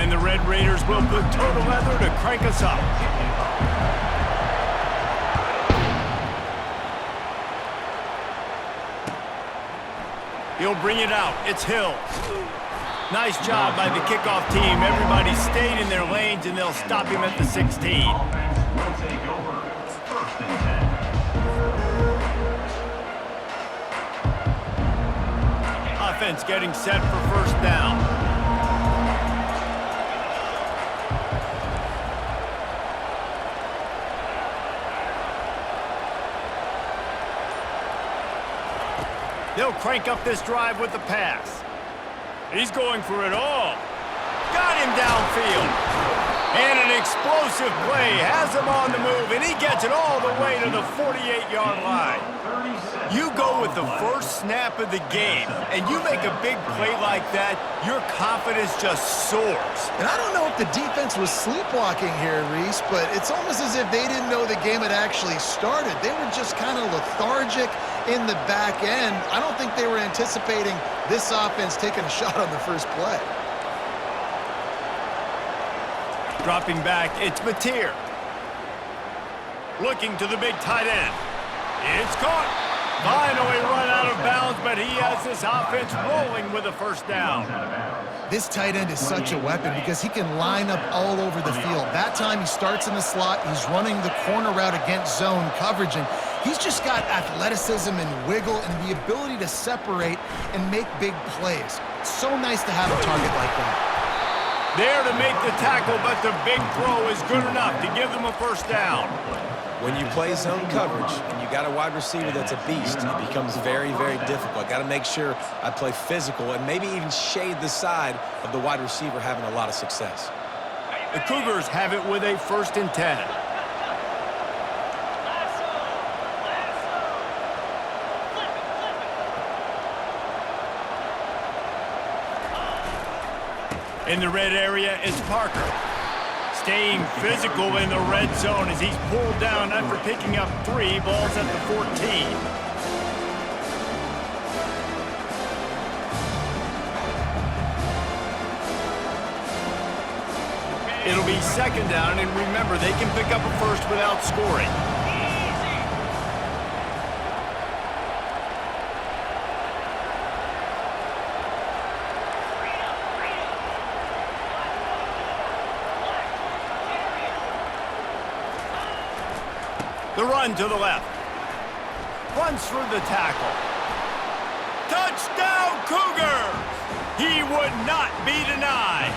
And the Red Raiders will put total leather to crank us up. He'll bring it out. It's Hill. Nice job by the kickoff team. Everybody stayed in their lanes, and they'll stop him at the 16. Offense getting set for first down. They'll crank up this drive with the pass. He's going for it all. Got him downfield. And an explosive play has him on the move, and he gets it all the way to the 48-yard line. You go with the first snap of the game, and you make a big play like that, your confidence just soars. And I don't know if the defense was sleepwalking here, Reese, but it's almost as if they didn't know the game had actually started. They were just kind of lethargic in the back end. I don't think they were anticipating this offense taking a shot on the first play. Dropping back, it's Mateer. Looking to the big tight end. It's caught. Finally run out of bounds, but he has this offense rolling with a first down. This tight end is such a weapon because he can line up all over the field. That time he starts in the slot, he's running the corner route against zone coverage, and he's just got athleticism and wiggle and the ability to separate and make big plays. It's so nice to have a target like that. There to make the tackle, but the big throw is good enough to give them a first down. When you play zone coverage and you got a wide receiver that's a beast, it becomes very, very difficult. I got to make sure I play physical and maybe even shade the side of the wide receiver having a lot of success. The Cougars have it with a 1st and 10. In the red area, it's Parker. Staying physical in the red zone as he's pulled down after picking up 3 balls at the 14. It'll be 2nd down, and remember, they can pick up a first without scoring. The run to the left. Runs through the tackle. Touchdown, Cougars! He would not be denied.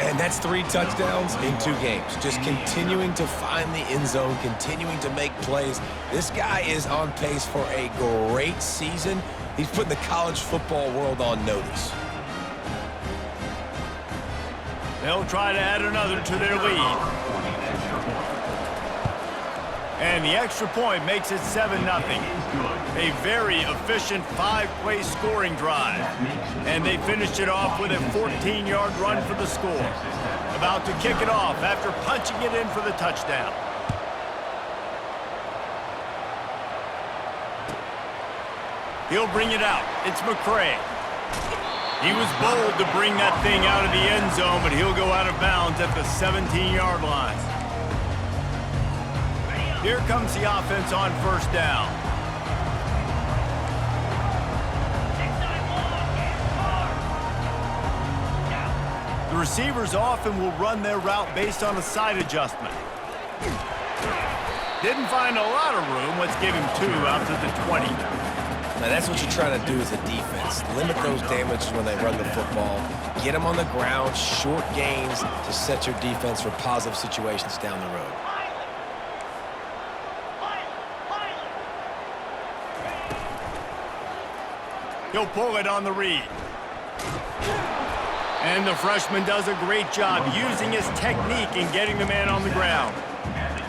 And that's 3 touchdowns in 2 games. Just continuing to find the end zone, continuing to make plays. This guy is on pace for a great season. He's putting the college football world on notice. They'll try to add another to their lead. And the extra point makes it 7-0. A very efficient 5-play scoring drive. And they finished it off with a 14-yard run for the score. About to kick it off after punching it in for the touchdown. He'll bring it out. It's McCray. He was bold to bring that thing out of the end zone, but he'll go out of bounds at the 17-yard line. Here comes the offense on 1st down. The receivers often will run their route based on a side adjustment. Didn't find a lot of room. Let's give him 2 out to the 20. Now that's what you're trying to do as a defense. Limit those damages when they run the football. Get them on the ground, short gains to set your defense for positive situations down the road. He'll pull it on the read. And the freshman does a great job using his technique and getting the man on the ground.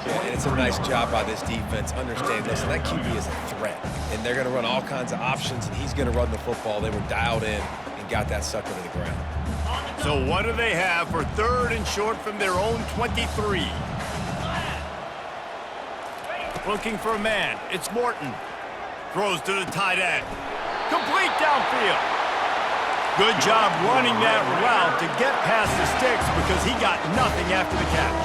Yeah, and it's a nice job by this defense. Understand, listen, that QB is a threat. And they're going to run all kinds of options, and he's going to run the football. They were dialed in and got that sucker to the ground. So what do they have for 3rd and short from their own 23? Looking for a man. It's Morton. Throws to the tight end. Complete downfield. Good job running that route to get past the sticks because he got nothing after the catch.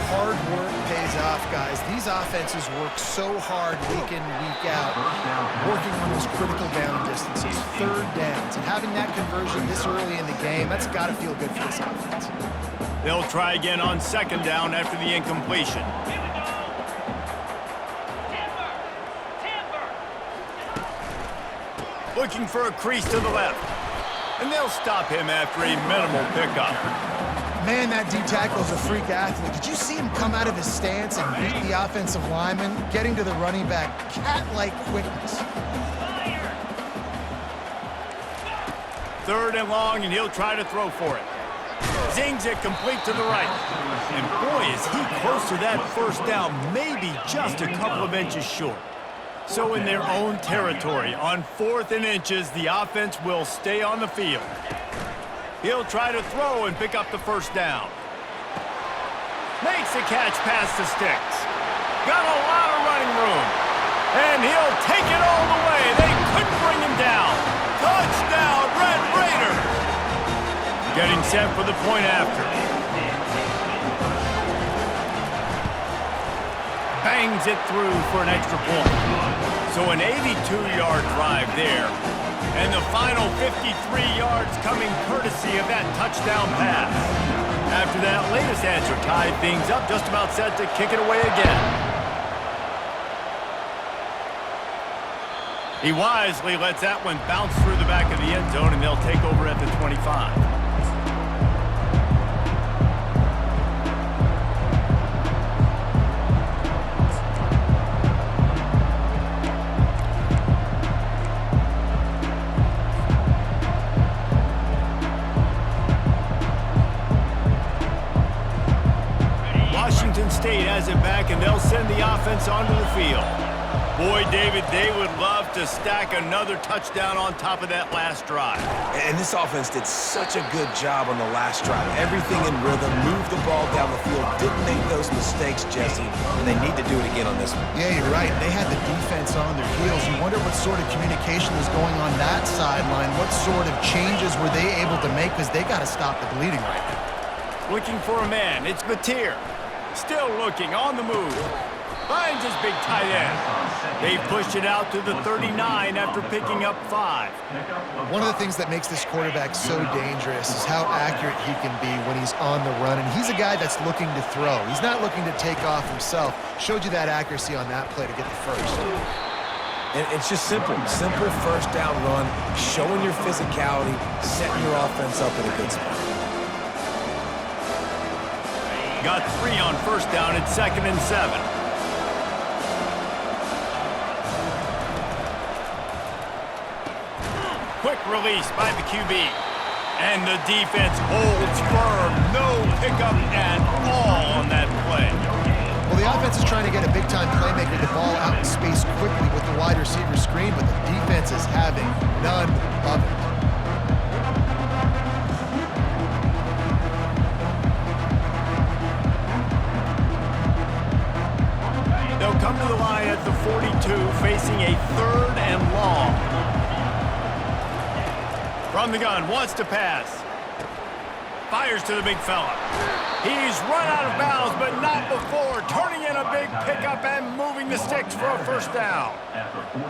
Hard work pays off, guys. These offenses work so hard week in, week out, working on those critical down distances, third downs, and having that conversion this early in the game, that's got to feel good for this offense. They'll try again on second down after the incompletion. Looking for a crease to the left. And they'll stop him after a minimal pickup. Man, that D-tackle is a freak athlete. Did you see him come out of his stance and beat the offensive lineman, getting to the running back? Cat-like quickness. Third and long, and he'll try to throw for it. Zings it complete to the right. And boy, is he close to that first down, maybe just a couple of inches short. So in their own territory, on 4th and inches, the offense will stay on the field. He'll try to throw and pick up the first down. Makes the catch past the sticks. Got a lot of running room. And he'll take it all the way. They couldn't bring him down. Touchdown, Red Raiders! Getting set for the point after. Bangs it through for an extra point. So an 82-yard drive there. And the final 53 yards coming courtesy of that touchdown pass. After that latest answer tied things up, just about set to kick it away again. He wisely lets that one bounce through the back of the end zone, and they'll take over at the 25. State has it back, and they'll send the offense onto the field. Boy, David, they would love to stack another touchdown on top of that last drive. And this offense did such a good job on the last drive. Everything in rhythm, moved the ball down the field, didn't make those mistakes, Jesse, and they need to do it again on this one. Yeah, you're right. They had the defense on their heels. You wonder what sort of communication was going on that sideline. What sort of changes were they able to make, because they got to stop the bleeding right now. Looking for a man. It's Batir. Still looking, on the move. Finds his big tight end. They pushed it out to the 39 after picking up 5. One of the things that makes this quarterback so dangerous is how accurate he can be when he's on the run. And he's a guy that's looking to throw. He's not looking to take off himself. Showed you that accuracy on that play to get the first. And it's just simple. Simple first down run, showing your physicality, setting your offense up in a good spot. Got 3 on first down at 2nd and 7. Quick release by the QB. And the defense holds firm. No pickup at all on that play. Well, the offense is trying to get a big-time playmaker the ball out in space quickly with the wide receiver screen, but the defense is having none of it. They'll come to the line at the 42, facing a 3rd and long. From the gun, wants to pass. Fires to the big fella. He's run out of bounds, but not before turning in a big pickup and moving the sticks for a first down.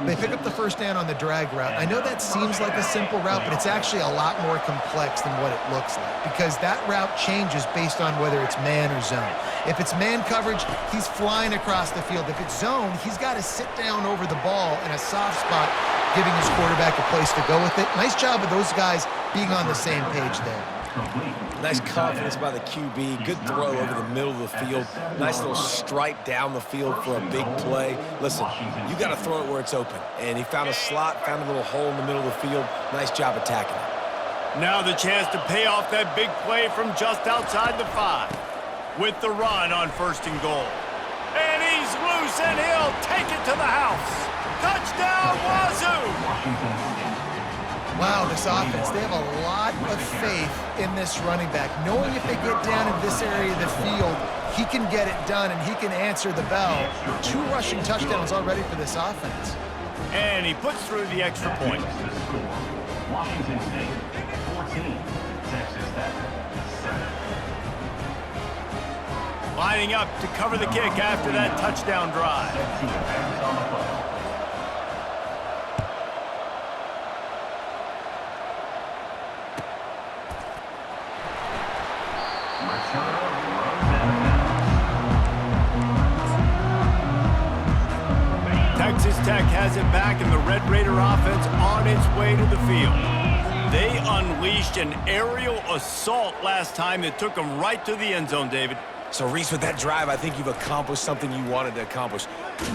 They pick up the first down on the drag route. I know that seems like a simple route, but it's actually a lot more complex than what it looks like, because that route changes based on whether it's man or zone. If it's man coverage, he's flying across the field. If it's zone, he's got to sit down over the ball in a soft spot, giving his quarterback a place to go with it. Nice job of those guys being on the same page there. Nice confidence by the QB. Good throw over the middle of the field. Nice little stripe down the field for a big play. Listen, you got to throw it where it's open. And he found a slot, found a little hole in the middle of the field. Nice job attacking it. Now the chance to pay off that big play from just outside the 5. With the run on 1st and goal. And he's loose, and he'll take it to the house. Touchdown, WAZZU! Wow, this offense, they have a lot of faith in this running back. Knowing if they get down in this area of the field, he can get it done and he can answer the bell. 2 rushing touchdowns already for this offense. And he puts through the extra point. Washington State, 14. Texas Tech, 7. Lining up to cover the kick after that touchdown drive. On the play. Texas Tech has it back, and the Red Raider offense on its way to the field. They unleashed an aerial assault last time that took them right to the end zone, David. So, Reese, with that drive, I think you've accomplished something you wanted to accomplish.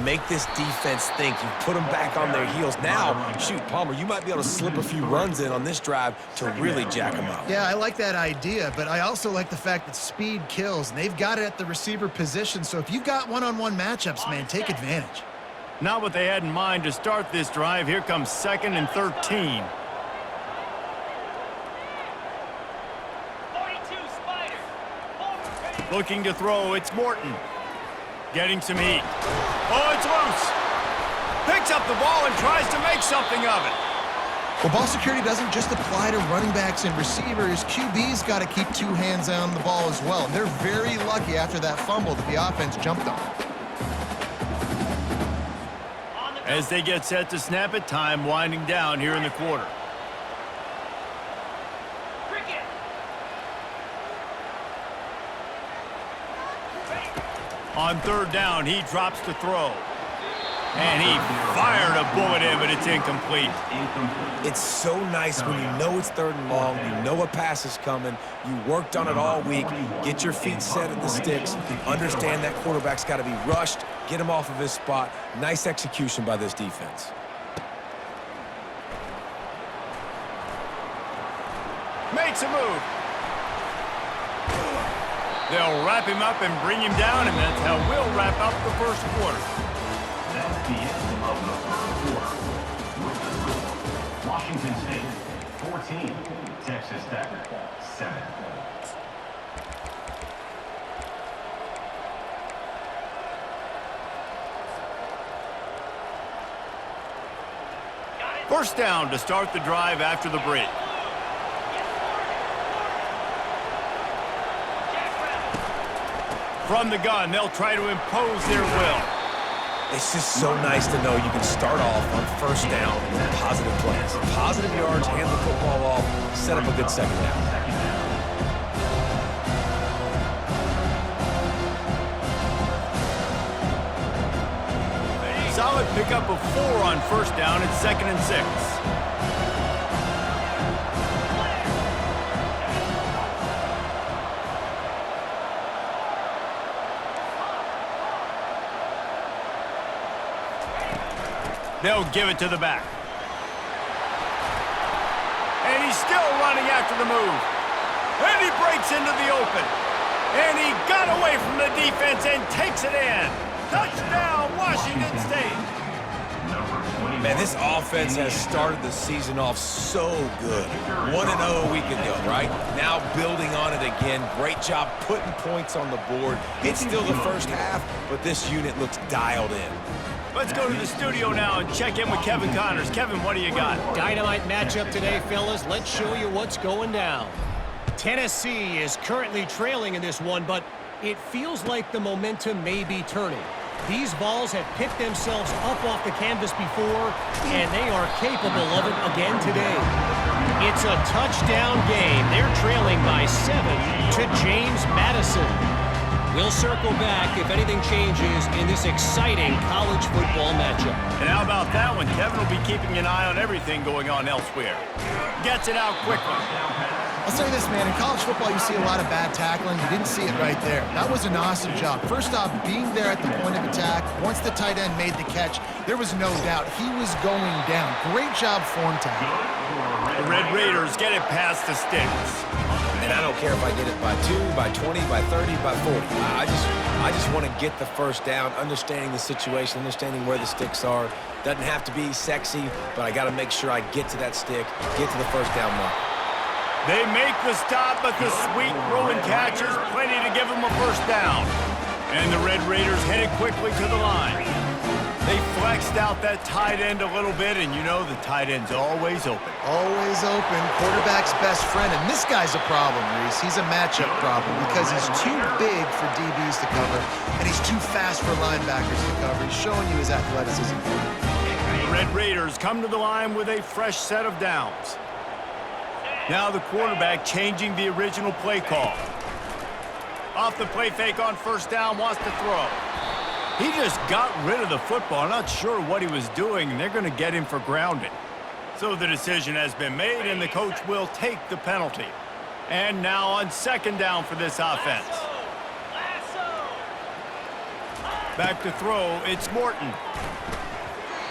Make this defense think. You put them back on their heels. Now, shoot, Palmer, you might be able to slip a few runs in on this drive to really jack them up. Yeah, I like that idea, but I also like the fact that speed kills, and they've got it at the receiver position. So if you've got one-on-one matchups, man, take advantage. Not what they had in mind to start this drive. Here comes 2nd and 13. Looking to throw, it's Morton. Getting some heat. Oh, it's loose. Picks up the ball and tries to make something of it. Well, ball security doesn't just apply to running backs and receivers. QB's got to keep two hands on the ball as well. And they're very lucky after that fumble that the offense jumped on. As they get set to snap it, time winding down here in the quarter. On 3rd down, he drops to throw. And he fired a bullet in, but it's incomplete. It's so nice when you know it's 3rd and long, you know a pass is coming, you worked on it all week, get your feet set at the sticks, understand that quarterback's got to be rushed, get him off of his spot. Nice execution by this defense. Makes a move. They'll wrap him up and bring him down, and that's how we'll wrap up the first quarter. That's the end of the first quarter. Washington State, 14. Texas Tech, 7. First down to start the drive after the break. From the gun, they'll try to impose their will. It's just so nice to know you can start off on 1st down with positive plays. Positive yards, hand the football off, set up a good 2nd down. Solid pickup of 4 on 1st down and 2nd and 6. They'll give it to the back. And he's still running after the move. And he breaks into the open. And he got away from the defense and takes it in. Touchdown, Washington State. Man, this offense has started the season off so good. 1-0 a week ago, right? Now building on it again. Great job putting points on the board. It's still the first half, but this unit looks dialed in. Let's go to the studio now and check in with Kevin Connors. Kevin, what do you got? Dynamite matchup today, fellas. Let's show you what's going down. Tennessee is currently trailing in this one, but it feels like the momentum may be turning. These balls have picked themselves up off the canvas before, and they are capable of it again today. It's a touchdown game. They're trailing by 7 to James Madison. We'll circle back if anything changes in this exciting college football matchup. And how about that one? Kevin will be keeping an eye on everything going on elsewhere. Gets it out quickly. I'll say this, man. In college football, you see a lot of bad tackling. You didn't see it right there. That was an awesome job. First off, being there at the point of attack. Once the tight end made the catch, there was no doubt he was going down. Great job form tackle. The Red Raiders get it past the sticks. And I don't care if I get it by 2, by 20, by 30, by 40. I just want to get the first down, understanding the situation, understanding where the sticks are. Doesn't have to be sexy, but I got to make sure I get to that stick, get to the first down mark. They make the stop, but the sweet throw and catch is plenty to give them a first down. And the Red Raiders headed quickly to the line. They flexed out that tight end a little bit, and you know the tight end's always open. Always open, quarterback's best friend, and this guy's a problem, Reese. He's a matchup problem because he's too big for DBs to cover, and he's too fast for linebackers to cover. He's showing you his athleticism. The Red Raiders come to the line with a fresh set of downs. Now the quarterback changing the original play call. Off the play fake on first down, wants to throw. He just got rid of the football. Not sure what he was doing, and they're going to get him for grounding. So the decision has been made, and the coach will take the penalty. And now on second down for this offense. Back to throw, it's Morton.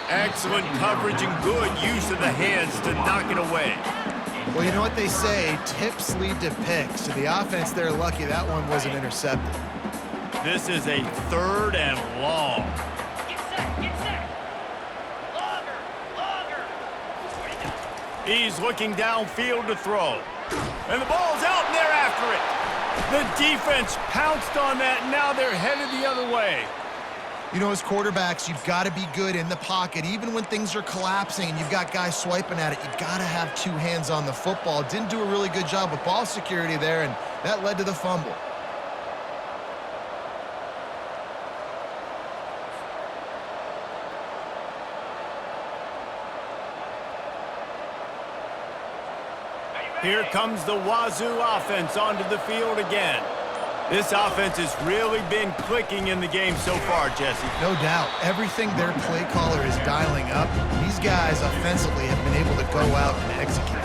Excellent coverage and good use of the hands to knock it away. Well, you know what they say, tips lead to picks. So the offense, they're lucky that one wasn't intercepted. This is a 3rd and long. Get set. Longer. He's looking downfield to throw. And the ball's out, and they're after it. The defense pounced on that, and now they're headed the other way. You know, as quarterbacks, you've got to be good in the pocket. Even when things are collapsing and you've got guys swiping at it, you've got to have 2 hands on the football. Didn't do a really good job with ball security there, and that led to the fumble. Here comes the WAZZU offense onto the field again. This offense has really been clicking in the game so far, Jesse. No doubt. Everything their play caller is dialing up, these guys offensively have been able to go out and execute.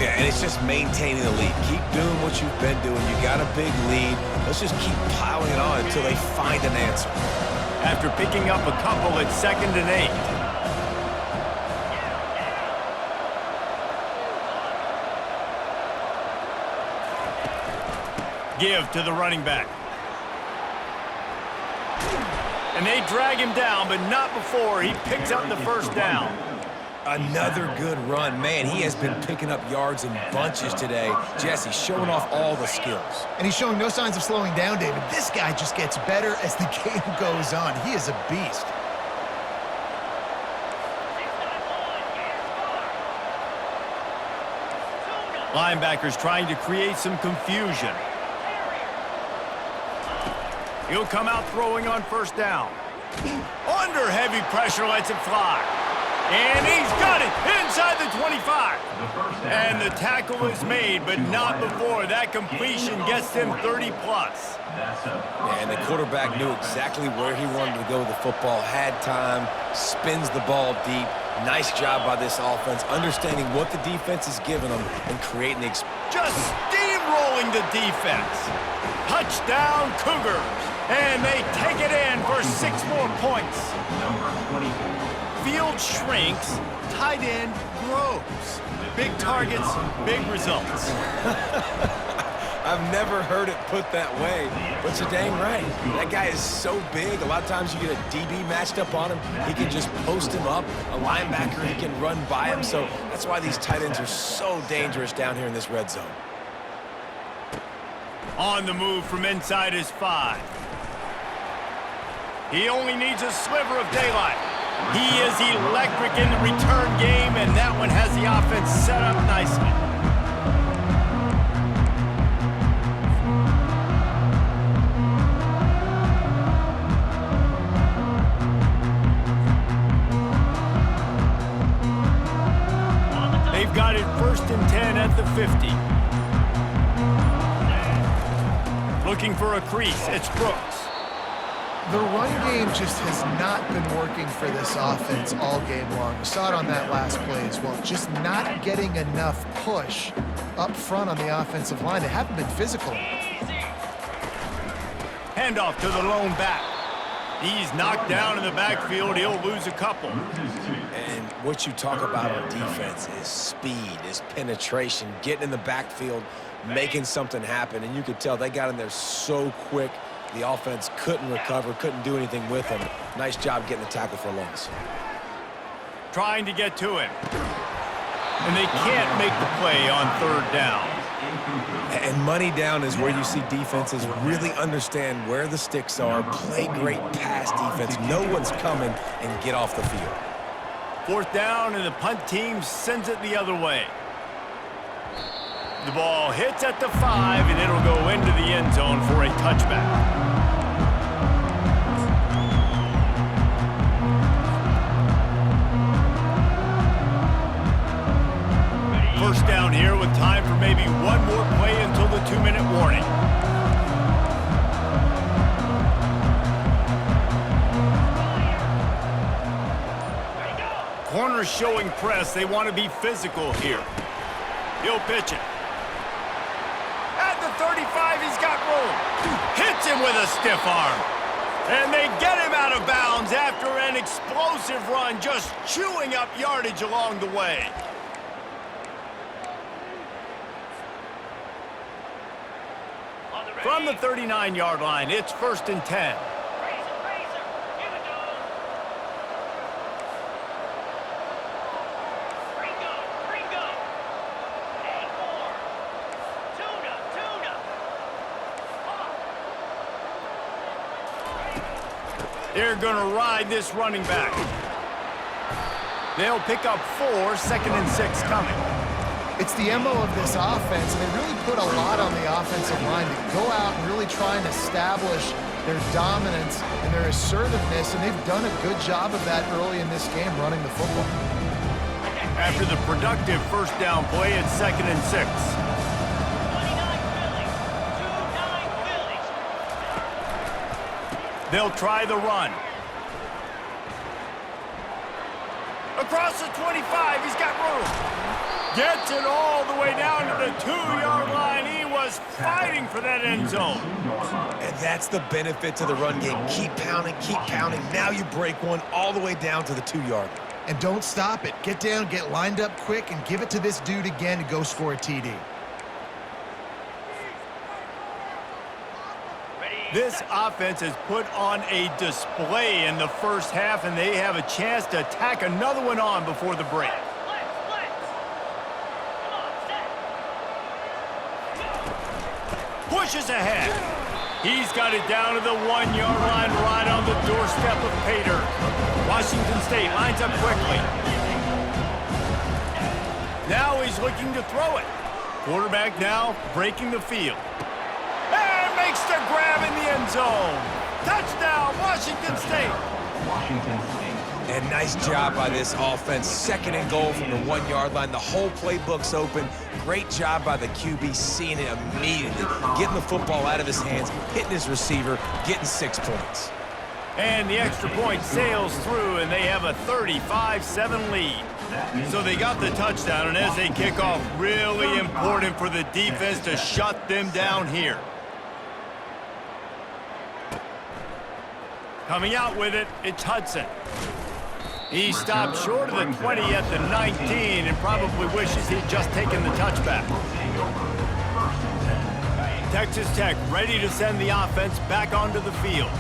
Yeah, and it's just maintaining the lead. Keep doing what you've been doing. You got a big lead. Let's just keep piling it on until they find an answer. After picking up a couple, it's 2nd and 8. Give to the running back. And they drag him down, but not before he picks up the first down. Another good run. Man, he has been picking up yards in bunches today. Jesse showing off all the skills. And he's showing no signs of slowing down, David. This guy just gets better as the game goes on. He is a beast. Linebackers trying to create some confusion. He'll come out throwing on first down. Under heavy pressure, lets it fly. And he's got it inside the 25. And the tackle is made, but not before. That completion gets him 30-plus. And the quarterback knew exactly where he wanted to go with the football, had time, spins the ball deep. Nice job by this offense, understanding what the defense is giving them and creating the just steamrolling the defense. Touchdown, Cougars. And they take it in for 6 more points. Field shrinks, tight end grows. Big targets, big results. I've never heard it put that way, but you're dang right. That guy is so big. A lot of times you get a DB matched up on him. He can just post him up. A linebacker, he can run by him. So that's why these tight ends are so dangerous down here in this red zone. On the move from inside his 5. He only needs a sliver of daylight. He is electric in the return game, and that one has the offense set up nicely. They've got it 1st and 10 at the 50. Looking for a crease, it's Brooks. The run game just has not been working for this offense all game long. We saw it on that last play as well. Just not getting enough push up front on the offensive line. They haven't been physical enough. Handoff to the lone back. He's knocked down in the backfield. He'll lose a couple. And what you talk about on defense is speed, is penetration, getting in the backfield, making something happen. And you could tell they got in there so quick. The offense couldn't recover, couldn't do anything with him. Nice job getting the tackle for a loss. Trying to get to him. And they can't make the play on 3rd down. And money down is where you see defenses really understand where the sticks are, play great pass defense, know what's coming, and get off the field. 4th down, and the punt team sends it the other way. The ball hits at the 5, and it'll go into the end zone for a touchback. First down here with time for maybe one more play until the 2-minute warning. Corner showing press. They want to be physical here. He'll pitch it. At the 35, he's got room. Hits him with a stiff arm. And they get him out of bounds after an explosive run, just chewing up yardage along the way. From the 39-yard line, it's 1st and 10. They're going to ride this running back. They'll pick up 4, 2nd and 6 coming. It's the MO of this offense, and they really put a lot on the offensive line to go out and really try and establish their dominance and their assertiveness, and they've done a good job of that early in this game running the football. After the productive 1st down play, it's 2nd and 6. 29 Phillies. They'll try the run. Across the 25, he's got room. Gets it all the way down to the 2-yard line. He was fighting for that end zone. And that's the benefit to the run game. Keep pounding, keep pounding. Now you break one all the way down to the 2-yard line. And don't stop it. Get down, get lined up quick, and give it to this dude again to go score a TD. This offense has put on a display in the first half, and they have a chance to tack another one on before the break. Pushes ahead. He's got it down to the 1-yard line, right on the doorstep of Pater. Washington State lines up quickly. Now he's looking to throw it. Quarterback now breaking the field. And makes the grab in the end zone. Touchdown, Washington State. Washington State. And nice job by this offense. 2nd and goal from the 1-yard line. The whole playbook's open. Great job by the QB seeing it immediately. Getting the football out of his hands, hitting his receiver, getting 6 points. And the extra point sails through, and they have a 35-7 lead. So they got the touchdown, and as they kick off, really important for the defense to shut them down here. Coming out with it, it's Hudson. He stopped short of the 20 at the 19 and probably wishes he'd just taken the touchback. Texas Tech ready to send the offense back onto the field.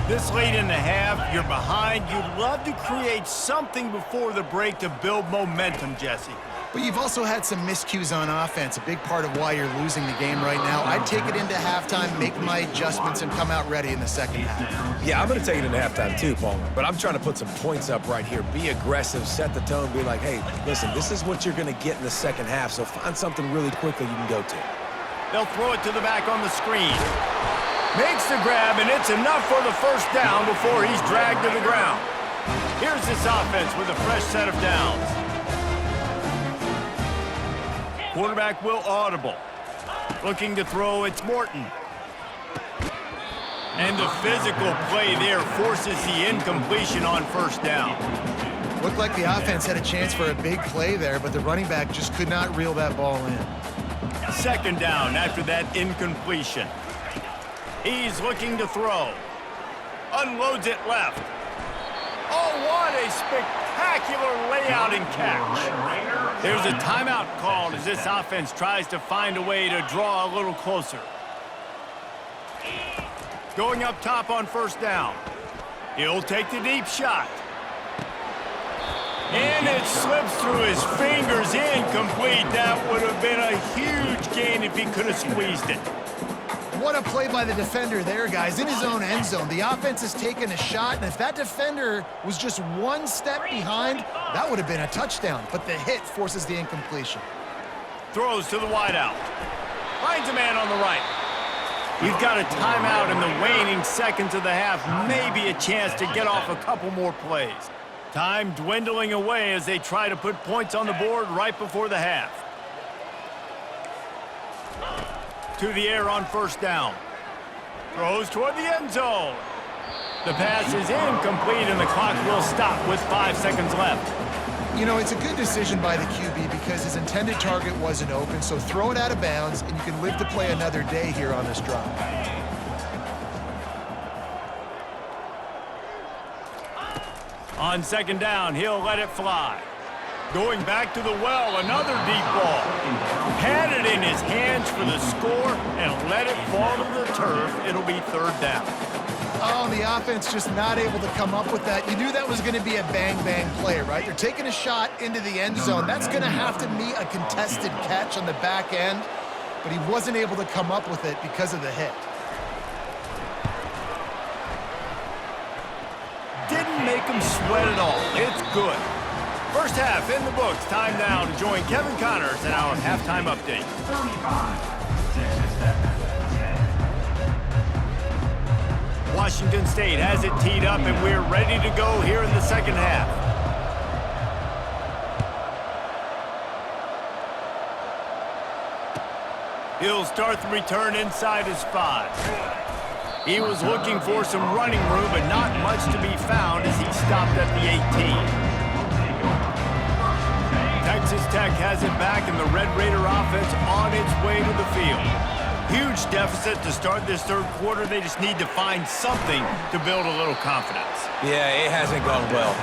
This late in the half, you're behind. You'd love to create something before the break to build momentum, Jesse. But you've also had some miscues on offense, a big part of why you're losing the game right now. I'd take it into halftime, make my adjustments, and come out ready in the second half. Yeah, I'm going to take it into halftime too, Palmer. But I'm trying to put some points up right here. Be aggressive, set the tone, be like, hey, listen, this is what you're going to get in the second half, so find something really quickly you can go to. They'll throw it to the back on the screen. Makes the grab, and it's enough for the first down before he's dragged to the ground. Here's this offense with a fresh set of downs. Quarterback will audible. Looking to throw, it's Morton. And the physical play there forces the incompletion on first down. Looked like the offense had a chance for a big play there, but the running back just could not reel that ball in. Second down after that incompletion. He's looking to throw. Unloads it left. Oh, what a spectacular layout and catch. There's a timeout called as this offense tries to find a way to draw a little closer. Going up top on first down. He'll take the deep shot. And it slips through his fingers, incomplete. That would have been a huge gain if he could have squeezed it. What a play by the defender there, guys, in his own end zone. The offense has taken a shot, and if that defender was just one step behind, that would have been a touchdown. But the hit forces the incompletion. Throws to the wideout. Finds a man on the right. We've got a timeout in the waning seconds of the half. Maybe a chance to get off a couple more plays. Time dwindling away as they try to put points on the board right before the half. To the air on first down. Throws toward the end zone. The pass is incomplete, and the clock will stop with 5 seconds left. You know, it's a good decision by the QB because his intended target wasn't open, so throw it out of bounds, and you can live to play another day here on this drive. On second down, he'll let it fly. Going back to the well, another deep ball. Had it in his hands for the score and let it fall to the turf. It'll be third down. Oh, the offense just not able to come up with that. You knew that was going to be a bang-bang play, right? You're taking a shot into the end zone. That's going to have to meet a contested catch on the back end, but he wasn't able to come up with it because of the hit. Didn't make him sweat at all. It's good. First half in the books. Time now to join Kevin Connors in our halftime update. 35. Texas Tech. 10. Washington State has it teed up, and we're ready to go here in the second half. He'll start the return inside his 5. He was looking for some running room, but not much to be found as he stopped at the 18. Texas Tech has it back, and the Red Raider offense on its way to the field. Huge deficit to start this third quarter. They just need to find something to build a little confidence. Yeah, it hasn't gone well.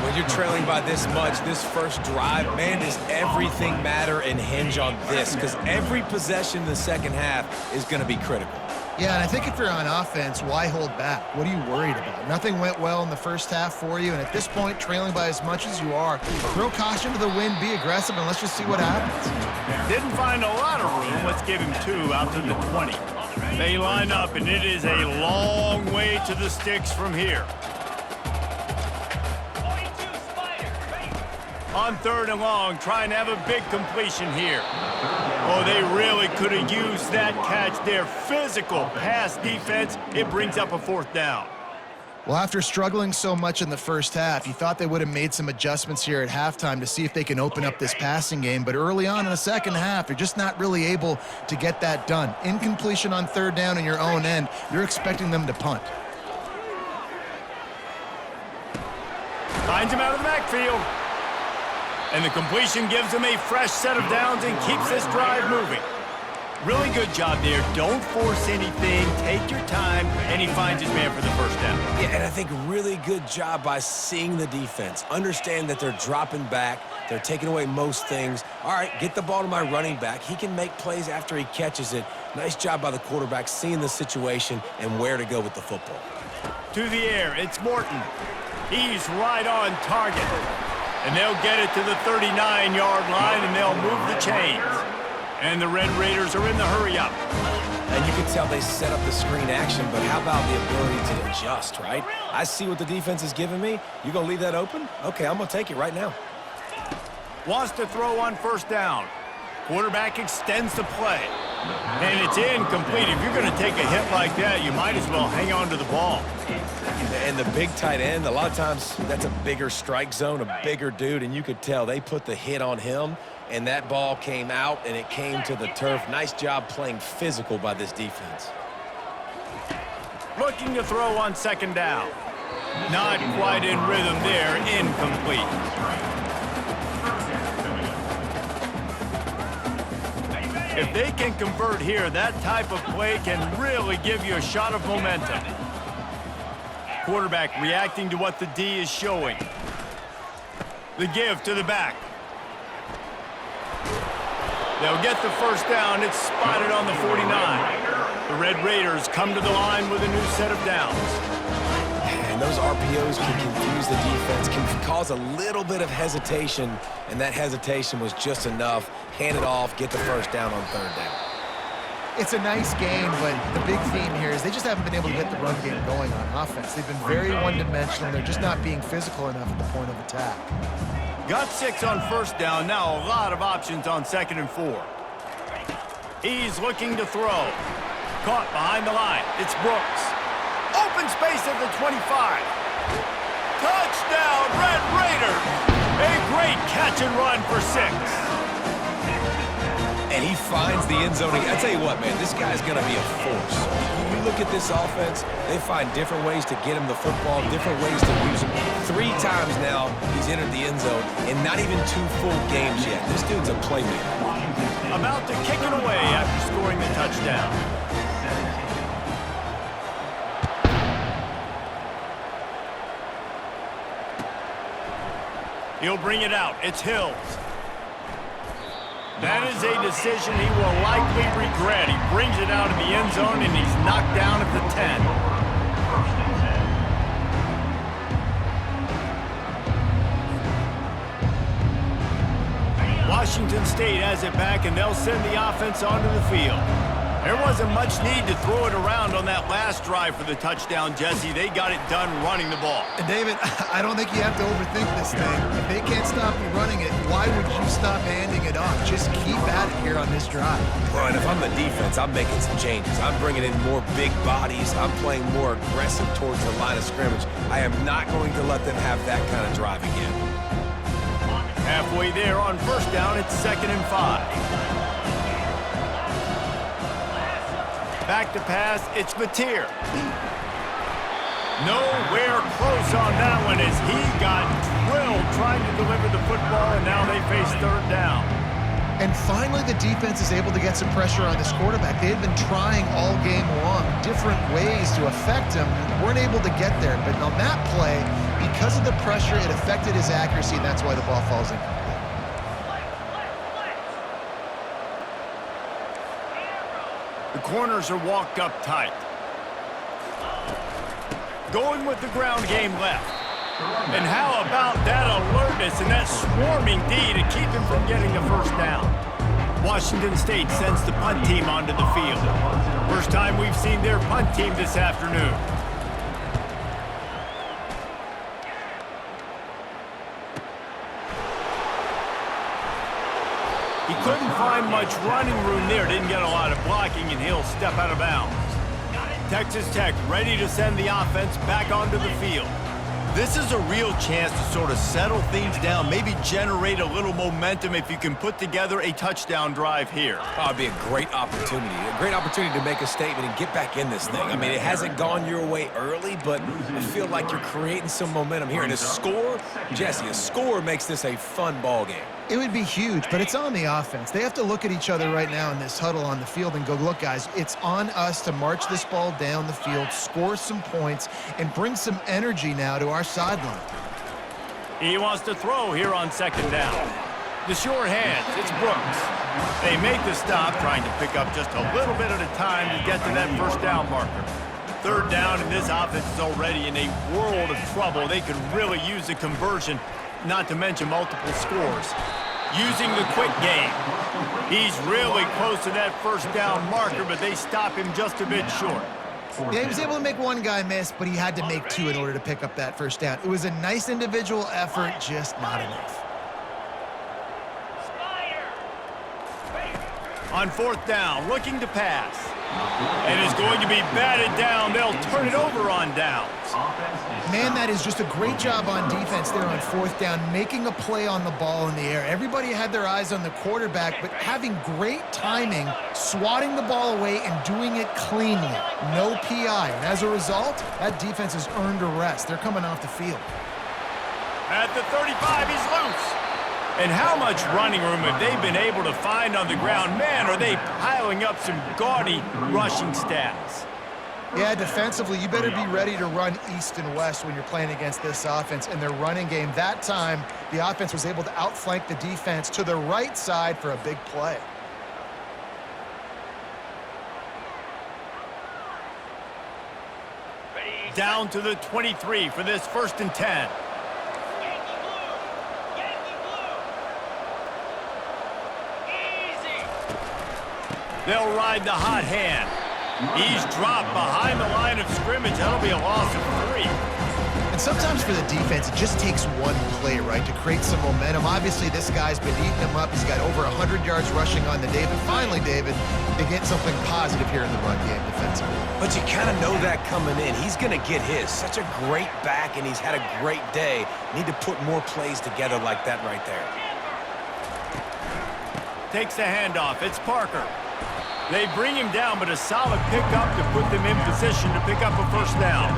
When you're trailing by this much, this first drive, man, does everything matter and hinge on this? Because every possession in the second half is going to be critical. Yeah, and I think if you're on offense, why hold back? What are you worried about? Nothing went well in the first half for you, and at this point, trailing by as much as you are, throw caution to the wind, be aggressive, and let's just see what happens. Didn't find a lot of room. Let's give him 2 out to the 20. They line up, and it is a long way to the sticks from here. 42 Spider. On third and long, trying to have a big completion here. Oh, they really could have used that catch there. Physical pass defense. It brings up a fourth down. Well, after struggling so much in the first half, you thought they would have made some adjustments here at halftime to see if they can open up this passing game. But early on in the second half, they're just not really able to get that done. Incompletion on third down in your own end, you're expecting them to punt. Finds him out of the backfield. And the completion gives him a fresh set of downs and keeps this drive moving. Really good job there. Don't force anything. Take your time. And he finds his man for the first down. Yeah, and I think really good job by seeing the defense. Understand that they're dropping back. They're taking away most things. All right, get the ball to my running back. He can make plays after he catches it. Nice job by the quarterback seeing the situation and where to go with the football. To the air, it's Morton. He's right on target. And they'll get it to the 39-yard line, and they'll move the chains. And the Red Raiders are in the hurry-up. And you can tell they set up the screen action, but how about the ability to adjust, right? I see what the defense is giving me. You going to leave that open? Okay, I'm going to take it right now. Wants to throw on first down. Quarterback extends the play. And it's incomplete. If you're going to take a hit like that, you might as well hang on to the ball. And the big tight end, a lot of times that's a bigger strike zone, a bigger dude, and you could tell they put the hit on him, and that ball came out, and it came to the turf. Nice job playing physical by this defense. Looking to throw on second down. Not quite in rhythm there. Incomplete. If they can convert here, that type of play can really give you a shot of momentum. Quarterback reacting to what the D is showing. The give to the back. They'll get the first down. It's spotted on the 49. The Red Raiders come to the line with a new set of downs. And And those RPOs can confuse the defense, can cause a little bit of hesitation, and that hesitation was just enough. Hand it off, get the first down on third down. It's a nice game, but the big theme here is they just haven't been able to get the run game going on offense. They've been very one-dimensional. They're just not being physical enough at the point of attack. Got 6 on first down. Now a lot of options on 2nd and 4. He's looking to throw. Caught behind the line. It's Brooks. Open space at the 25. Touchdown, Red Raiders! A great catch and run for 6. And he finds the end zone. I tell you what, man, this guy's going to be a force. You look at this offense, they find different ways to get him the football, different ways to use him. 3 times now he's entered the end zone, and not even 2 full games yet. This dude's a playmaker. About to kick it away after scoring the touchdown. He'll bring it out. It's Hills. That is a decision he will likely regret. He brings it out of the end zone, and he's knocked down at the 10. Washington State has it back, and they'll send the offense onto the field. There wasn't much need to throw it around on that last drive for the touchdown, Jesse. They got it done running the ball. And David, I don't think you have to overthink this thing. If they can't stop you running it, why would you stop handing it off? Just keep at it here on this drive. Well, and if I'm the defense, I'm making some changes. I'm bringing in more big bodies. I'm playing more aggressive towards the line of scrimmage. I am not going to let them have that kind of drive again. Halfway there on first down, it's 2nd and 5. Back to pass, it's Mateer. Nowhere close on that one as he got drilled trying to deliver the football, and now they face 3rd down. And finally, the defense is able to get some pressure on this quarterback. They had been trying all game long different ways to affect him, weren't able to get there. But on that play, because of the pressure, it affected his accuracy, and that's why the ball falls incomplete. The corners are walked up tight. Going with the ground game left. And how about that alertness and that swarming D to keep him from getting the first down? Washington State sends the punt team onto the field. First time we've seen their punt team this afternoon. He couldn't find much running room there, didn't get a lot of blocking, and he'll step out of bounds. Texas Tech ready to send the offense back onto the field. This is a real chance to sort of settle things down, maybe generate a little momentum if you can put together a touchdown drive here. Oh, it'd be a great opportunity to make a statement and get back in this thing. I mean, it hasn't gone your way early, but I feel like you're creating some momentum here. And a score, Jesse, a score makes this a fun ball game. It would be huge, but it's on the offense. They have to look at each other right now in this huddle on the field and go, look, guys, it's on us to march this ball down the field, score some points, and bring some energy now to our sideline. He wants to throw here on 2nd down. The short hands, it's Brooks. They make the stop, trying to pick up just a little bit at a time to get to that first down marker. 3rd down, and this offense is already in a world of trouble. They could really use a conversion, not to mention multiple scores. Using the quick game. He's really close to that first down marker, but they stop him just a bit short. Yeah, he was able to make one guy miss, but he had to make 2 in order to pick up that first down. It was a nice individual effort, just not enough. On 4th down, looking to pass. And is going to be batted down. They'll turn it over on downs. Man, that is just a great job on defense there on 4th down, making a play on the ball in the air. Everybody had their eyes on the quarterback, but having great timing, swatting the ball away and doing it cleanly. No PI. And as a result, that defense has earned a rest. They're coming off the field. At the 35, he's loose. And how much running room have they been able to find on the ground? Man, are they piling up some gaudy rushing stats. Yeah, defensively, you better be ready to run east and west when you're playing against this offense and their running game. That time, the offense was able to outflank the defense to the right side for a big play. Down to the 23 for this 1st and 10. Yankee blue. Yankee blue. Easy. They'll ride the hot hand. He's dropped behind the line of scrimmage. That'll be a loss of 3. And sometimes for the defense, it just takes one play, right, to create some momentum. Obviously, this guy's been eating him up. He's got over 100 yards rushing on the day. But finally, David, they get something positive here in the run game defensively. But you kind of know that coming in. He's going to get his. Such a great back, and he's had a great day. Need to put more plays together like that right there. Takes the handoff. It's Parker. They bring him down, but a solid pickup to put them in position to pick up a 1st down.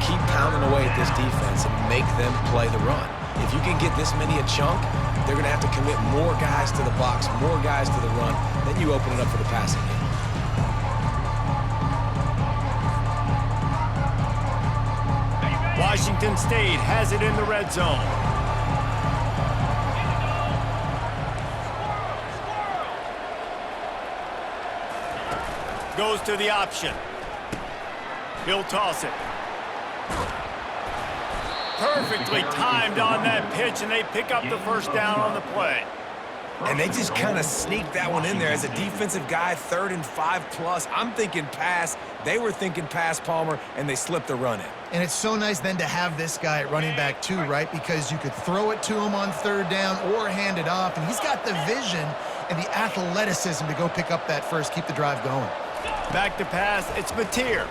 Keep pounding away at this defense and make them play the run. If you can get this many a chunk, they're going to have to commit more guys to the box, more guys to the run. Then you open it up for the passing game. Washington State has it in the red zone. Goes to the option. He'll toss it. Perfectly timed on that pitch, and they pick up the 1st down on the play. And they just kind of sneaked that one in there as a defensive guy, 3rd and 5+. I'm thinking pass. They were thinking pass, Palmer, and they slipped the run in. And it's so nice then to have this guy at running back too, right? Because you could throw it to him on 3rd down or hand it off. And he's got the vision and the athleticism to go pick up that 1st, keep the drive going. Back to pass, it's Mateer.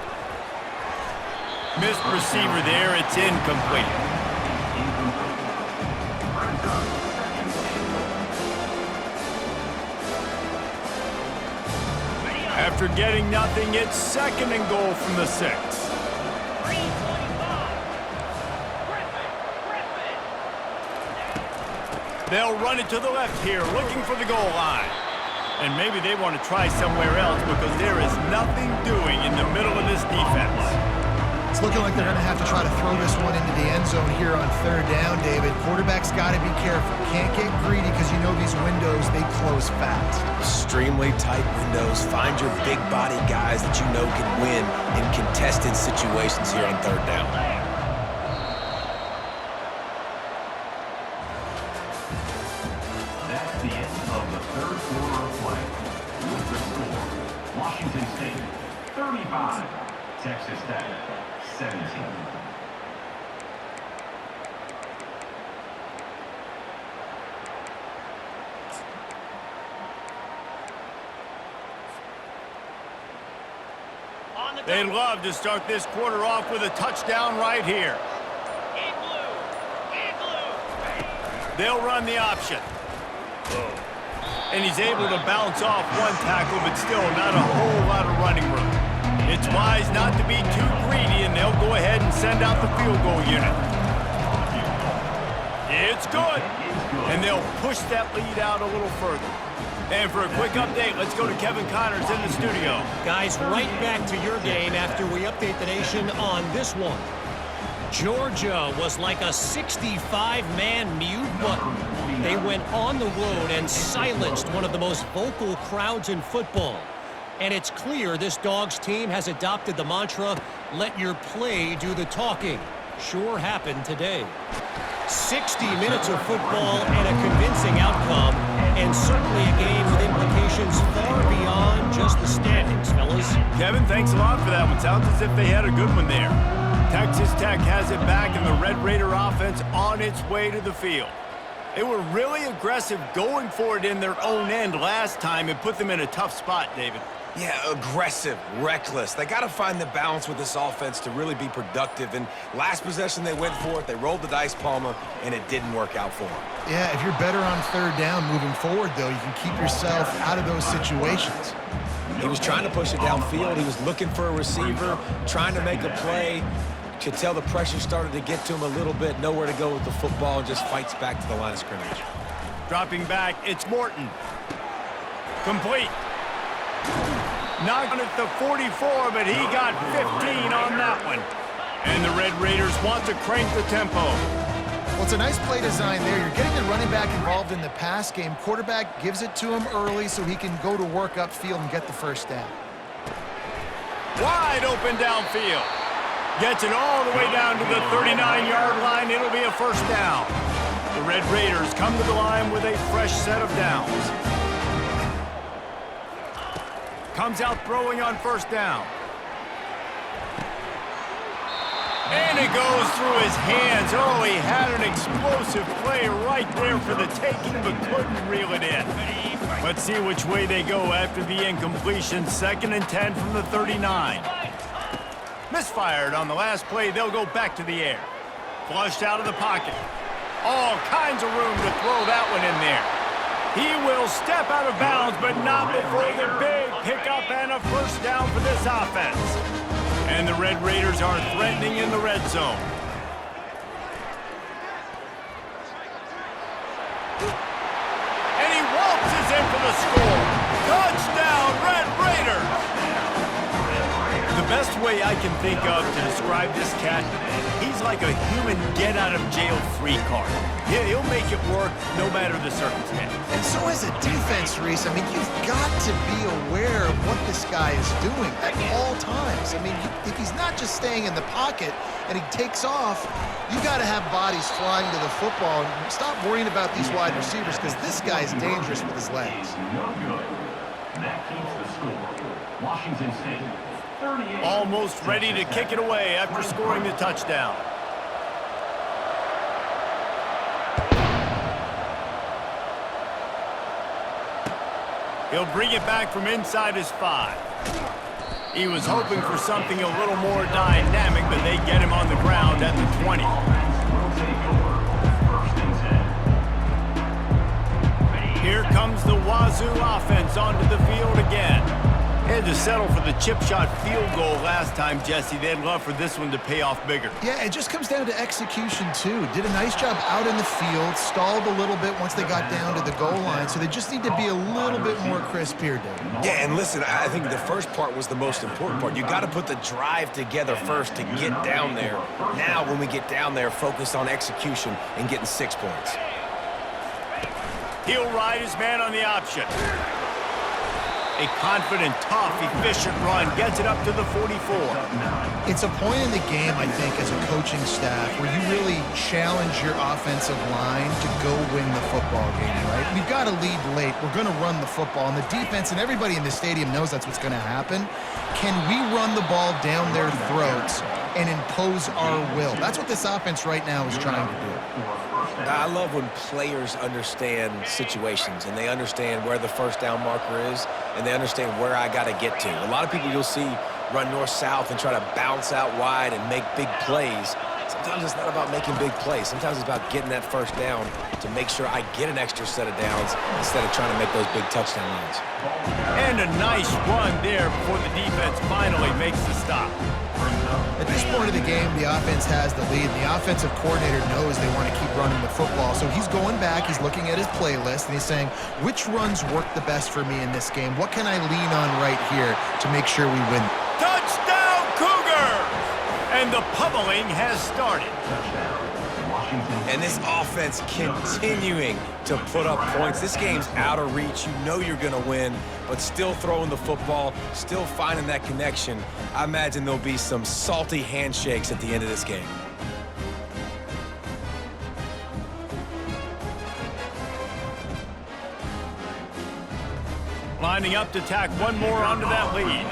Missed receiver there, it's incomplete. After getting nothing, it's 2nd and goal from the 6. 325. Griffin. They'll run it to the left here, looking for the goal line. And maybe they want to try somewhere else because there is nothing doing in the middle of this defense. It's looking like they're going to have to try to throw this one into the end zone here on 3rd down, David. Quarterback's got to be careful. Can't get greedy because you know these windows, they close fast. Extremely tight windows. Find your big body guys that you know can win in contested situations here on 3rd down. That's the end of the 3rd quarter of play. With the score, Washington State 35, Texas Tech 17. They'd love to start this quarter off with a touchdown right here. They'll run the option. And he's able to bounce off one tackle, but still not a whole lot of running room. It's wise not to be too greedy, and they'll go ahead and send out the field goal unit. It's good. And they'll push that lead out a little further. And for a quick update, let's go to Kevin Connors in the studio. Guys, right back to your game after we update the nation on this one. Georgia was like a 65-man mute button. They went on the road and silenced one of the most vocal crowds in football. And it's clear this Dogs team has adopted the mantra, let your play do the talking. Sure happened today. 60 minutes of football and a convincing outcome, and certainly a game with implications far beyond just the standings, fellas. Kevin, thanks a lot for that one. Sounds as if they had a good one there. Texas Tech has it back, and the Red Raider offense on its way to the field. They were really aggressive going for it in their own end last time and put them in a tough spot, David. Yeah, aggressive, reckless. They got to find the balance with this offense to really be productive. And last possession, they went for it. They rolled the dice, Palmer, and it didn't work out for them. Yeah, if you're better on 3rd down moving forward, though, you can keep yourself out of those situations. He was trying to push it downfield. He was looking for a receiver, trying to make a play. Could tell the pressure started to get to him a little bit. Nowhere to go with the football, and just fights back to the line of scrimmage. Dropping back, it's Morton. Complete. Knocked at the 44, but he got 15 on that one. And the Red Raiders want to crank the tempo. Well, it's a nice play design there. You're getting the running back involved in the pass game. Quarterback gives it to him early so he can go to work upfield and get the 1st down. Wide open downfield. Gets it all the way down to the 39-yard line. It'll be a first down. The Red Raiders come to the line with a fresh set of downs. Comes out throwing on first down. And it goes through his hands. Oh, he had an explosive play right there for the taking, but couldn't reel it in. Let's see which way they go after the incompletion. 2nd and 10 from the 39. Misfired on the last play. They'll go back to the air. Flushed out of the pocket. All kinds of room to throw that one in there. He will step out of bounds, but not before the big pickup and a first down for this offense. And the Red Raiders are threatening in the red zone. And he waltzes in for the score. Touchdown, Red Raiders! The best way I can think of to describe this cat, he's like a human get-out-of-jail-free card. Yeah, he'll make it work no matter the circumstance. And so as a defense, Reese, I mean, you've got to be aware of what this guy is doing at all times. I mean, if he's not just staying in the pocket and he takes off, you got to have bodies flying to the football. And stop worrying about these wide receivers because this guy is dangerous with his legs. No good. That keeps the score. Washington State, 38. Almost ready to kick it away after scoring the touchdown. He'll bring it back from inside his 5. He was hoping for something a little more dynamic, but they get him on the ground at the 20. Here comes the WAZZU offense onto the field again. Had to settle for the chip shot field goal last time, Jesse. They'd love for this one to pay off bigger. Yeah, it just comes down to execution, too. Did a nice job out in the field, stalled a little bit once they got down to the goal line, so they just need to be a little bit more crisp here, Dave. Yeah, and listen, I think the first part was the most important part. You got to put the drive together first to get down there. Now, when we get down there, focus on execution and getting 6 points. He'll ride his man on the option. A confident, tough, efficient run gets it up to the 44. It's a point in the game, I think, as a coaching staff where you really challenge your offensive line to go win the football game, right? We've got to lead late. We're going to run the football. And the defense and everybody in the stadium knows that's what's going to happen. Can we run the ball down their throats and impose our will? That's what this offense right now is trying to do. I love when players understand situations and they understand where the first down marker is and they understand where I got to get to. A lot of people you'll see run north-south and try to bounce out wide and make big plays. Sometimes it's not about making big plays. Sometimes it's about getting that first down to make sure I get an extra set of downs instead of trying to make those big touchdown runs. And a nice run there before the defense finally makes the stop. At this point of the game, the offense has the lead. The offensive coordinator knows they want to keep running the football. So he's going back, he's looking at his playlist, and he's saying, which runs work the best for me in this game? What can I lean on right here to make sure we win? Touchdown, Cougar! And the pummeling has started. And this offense continuing to put up points. This game's out of reach. You know you're going to win, but still throwing the football, still finding that connection. I imagine there'll be some salty handshakes at the end of this game. Lining up to tack one more onto that lead.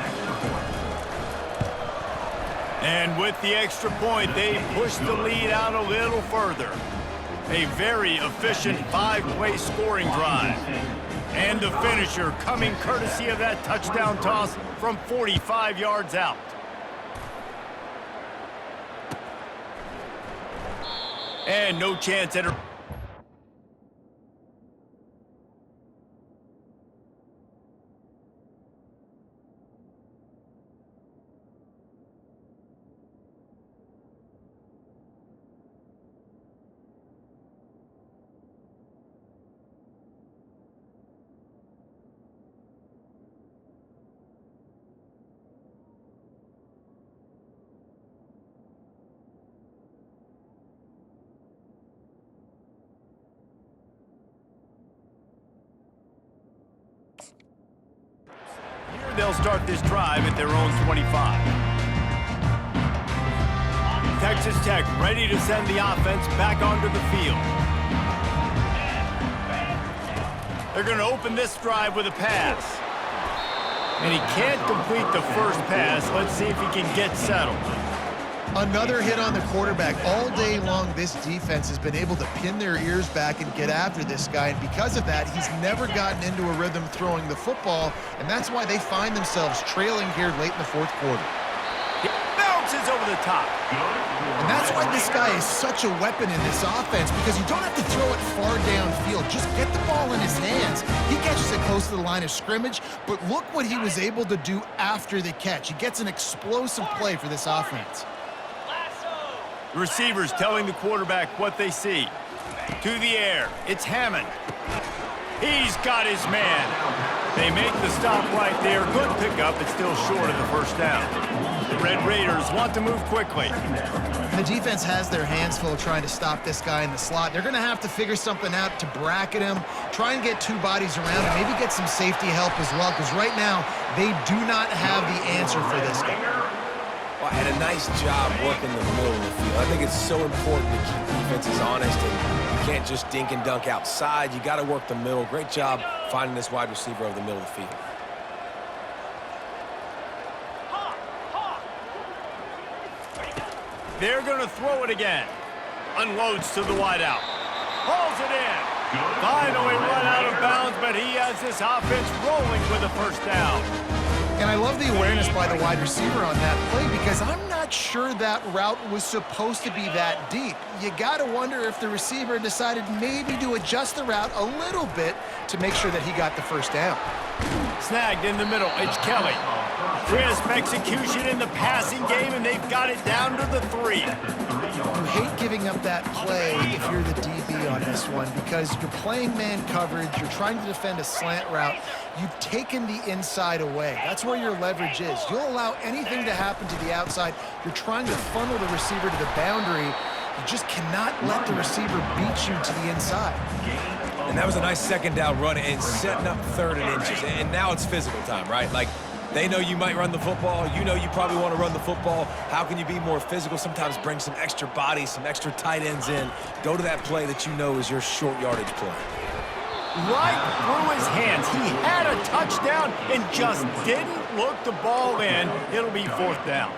And with the extra point, they push the lead out a little further. A very efficient 5-play scoring drive. And the finisher coming courtesy of that touchdown toss from 45 yards out. And no chance at a... They'll start this drive at their own 25. Texas Tech ready to send the offense back onto the field. They're going to open this drive with a pass. And he can't complete the first pass. Let's see if he can get settled. Another hit on the quarterback. All day long, this defense has been able to pin their ears back and get after this guy. And because of that, he's never gotten into a rhythm throwing the football. And that's why they find themselves trailing here late in the fourth quarter. He bounces over the top. And that's why this guy is such a weapon in this offense, because you don't have to throw it far downfield. Just get the ball in his hands. He catches it close to the line of scrimmage, but look what he was able to do after the catch. He gets an explosive play for this offense. The receivers telling the quarterback what they see. To the air, it's Hammond. He's got his man. They make the stop right there. Good pickup, but still short of the first down. The Red Raiders want to move quickly. The defense has their hands full trying to stop this guy in the slot. They're going to have to figure something out to bracket him, try and get two bodies around him, maybe get some safety help as well, because right now they do not have the answer for this guy. Well, and a nice job working the middle of the field. I think it's so important to keep defenses honest, and you can't just dink and dunk outside. You got to work the middle. Great job finding this wide receiver over the middle of the field. They're going to throw it again. Unloads to the wideout. Hauls it in. Finally run out of bounds, but he has this offense rolling with a first down. And I love the awareness by the wide receiver on that play, because I'm not sure that route was supposed to be that deep. You got to wonder if the receiver decided maybe to adjust the route a little bit to make sure that he got the first down. Snagged in the middle. It's Kelly. Crisp execution in the passing game, and they've got it down to the 3. You hate giving up that play if you're the DB on this one, because you're playing man coverage, you're trying to defend a slant route, you've taken the inside away. That's where your leverage is. You'll allow anything to happen to the outside. You're trying to funnel the receiver to the boundary. You just cannot let the receiver beat you to the inside. And that was a nice second down run and setting up 3rd and inches. And now it's physical time, right? Like, they know you might run the football. You know you probably want to run the football. How can you be more physical? Sometimes bring some extra bodies, some extra tight ends in. Go to that play that you know is your short yardage play. Right through his hands. He had a touchdown and just didn't look the ball in. It'll be 4th down.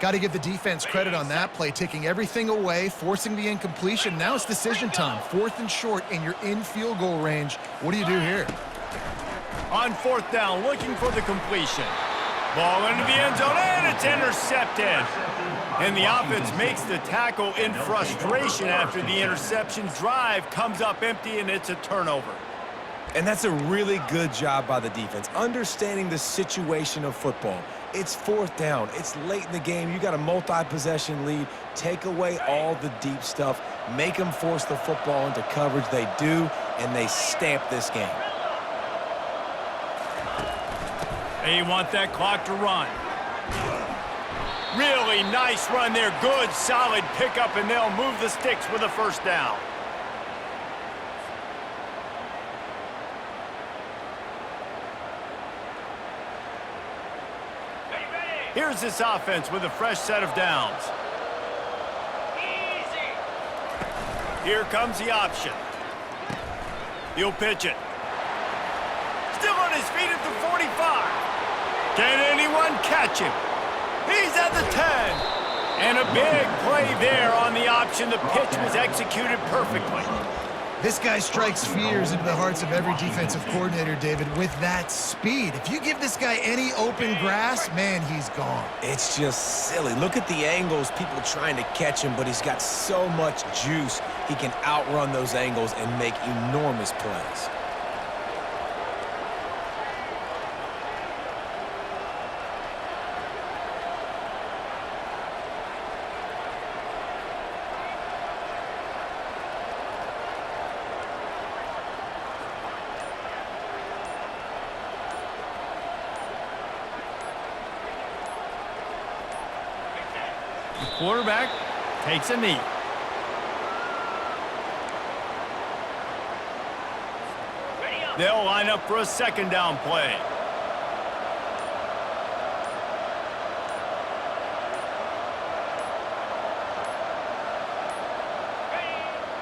Got to give the defense credit on that play, taking everything away, forcing the incompletion. Now it's decision time. 4th and short, and you're in field goal range. What do you do here? On 4th down, looking for the completion. Ball into the end zone, and it's intercepted. And the offense makes the tackle in frustration after the interception. Drive comes up empty, and it's a turnover. And that's a really good job by the defense, understanding the situation of football. It's 4th down. It's late in the game. You got a multi-possession lead. Take away all the deep stuff. Make them force the football into coverage. They do, and they stamp this game. They want that clock to run. Really nice run there. Good, solid pickup, and they'll move the sticks with a first down. Here's this offense with a fresh set of downs. Easy. Here comes the option. He'll pitch it. Still on his feet at the 45. Can anyone catch him? He's at the 10. And a big play there on the option. The pitch was executed perfectly. This guy strikes fears into the hearts of every defensive coordinator, David, with that speed. If you give this guy any open grass, man, he's gone. It's just silly. Look at the angles, people trying to catch him, but he's got so much juice. He can outrun those angles and make enormous plays. Quarterback takes a knee. They'll line up for a 2nd down play.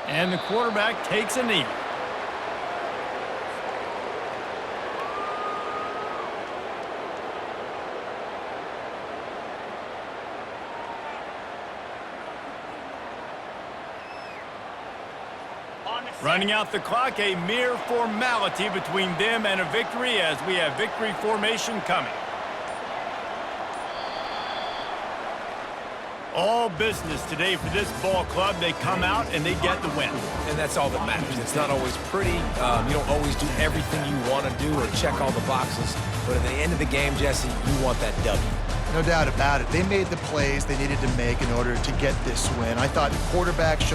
And the quarterback takes a knee. Running out the clock, a mere formality between them and a victory as we have victory formation coming. All business today for this ball club. They come out and they get the win. And that's all that matters. It's not always pretty. You don't always do everything you want to do or check all the boxes. But at the end of the game, Jesse, you want that W. No doubt about it. They made the plays they needed to make in order to get this win. I thought the quarterback showed